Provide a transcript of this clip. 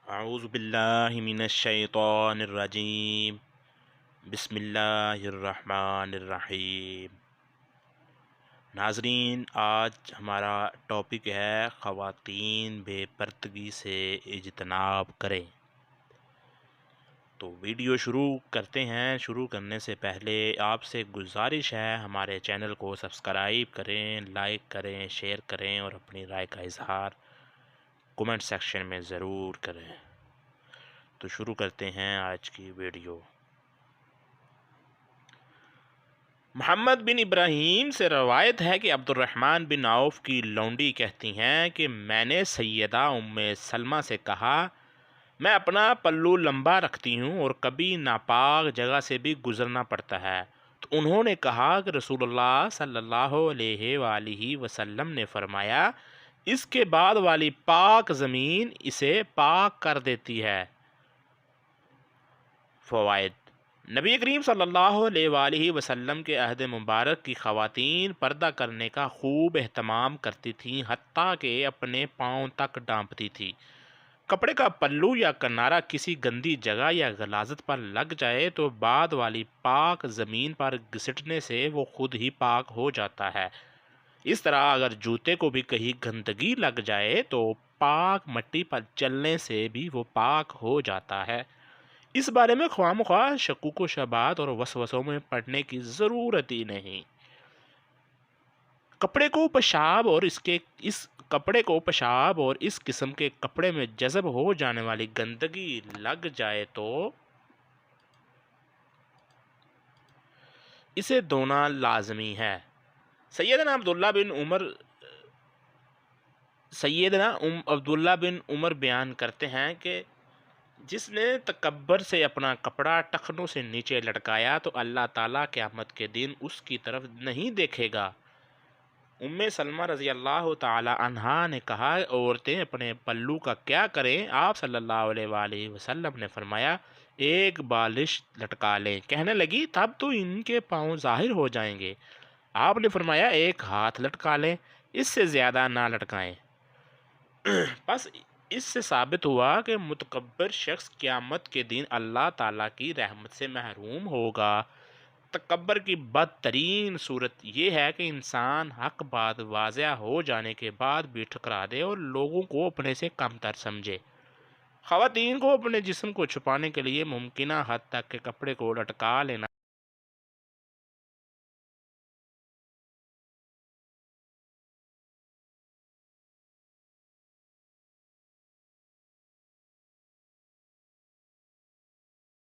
اعوذ باللہ من الشیطان الرجیم بسم اللہ الرحمن الرحیم۔ ناظرین، آج ہمارا ٹاپک ہے خواتین بے پردگی سے اجتناب کریں۔ تو ویڈیو شروع کرتے ہیں۔ شروع کرنے سے پہلے آپ سے گزارش ہے ہمارے چینل کو سبسکرائب کریں، لائک کریں، شیئر کریں اور اپنی رائے کا اظہار کمنٹ سیکشن میں ضرور کریں۔ تو شروع کرتے ہیں آج کی ویڈیو۔ محمد بن ابراہیم سے روایت ہے کہ عبد الرحمن بن عوف کی لونڈی کہتی ہیں کہ میں نے سیدہ ام سلمہ سے کہا، میں اپنا پلو لمبا رکھتی ہوں اور کبھی ناپاک جگہ سے بھی گزرنا پڑتا ہے، تو انہوں نے کہا کہ رسول اللہ صلی اللہ علیہ وآلہ وسلم نے فرمایا، اس کے بعد والی پاک زمین اسے پاک کر دیتی ہے۔ فوائد: نبی کریم صلی اللہ علیہ وآلہ وسلم کے عہد مبارک کی خواتین پردہ کرنے کا خوب اہتمام کرتی تھیں، حتیٰ کہ اپنے پاؤں تک ڈانپتی تھیں۔ کپڑے کا پلو یا کنارہ کسی گندی جگہ یا غلاظت پر لگ جائے تو بعد والی پاک زمین پر گھسٹنے سے وہ خود ہی پاک ہو جاتا ہے۔ اس طرح اگر جوتے کو بھی کہیں گندگی لگ جائے تو پاک مٹی پر چلنے سے بھی وہ پاک ہو جاتا ہے۔ اس بارے میں خواہ مخواہ شکوک و شبہات اور وسوسوں میں پڑنے کی ضرورت ہی نہیں۔ کپڑے کو پیشاب اور اس قسم کے کپڑے میں جذب ہو جانے والی گندگی لگ جائے تو اسے دھونا لازمی ہے۔ سیدنا عبداللہ بن عمر بیان کرتے ہیں کہ جس نے تکبر سے اپنا کپڑا ٹخنوں سے نیچے لٹکایا تو اللہ تعالیٰ قیامت کے دن اس کی طرف نہیں دیکھے گا۔ ام سلمہ رضی اللہ تعالی عنہا نے کہا، عورتیں اپنے پلو کا کیا کریں؟ آپ صلی اللہ علیہ وآلہ وسلم نے فرمایا، ایک بالش لٹکا لیں۔ کہنے لگی، تب تو ان کے پاؤں ظاہر ہو جائیں گے۔ آپ نے فرمایا، ایک ہاتھ لٹکا لیں، اس سے زیادہ نہ لٹکائیں۔ بس اس سے ثابت ہوا کہ متکبر شخص قیامت کے دن اللہ تعالیٰ کی رحمت سے محروم ہوگا۔ تکبر کی بدترین صورت یہ ہے کہ انسان حق بات واضح ہو جانے کے بعد بھی ٹھکرا دے اور لوگوں کو اپنے سے کم تر سمجھے۔ خواتین کو اپنے جسم کو چھپانے کے لیے ممکنہ حد تک کے کپڑے کو لٹکا لینا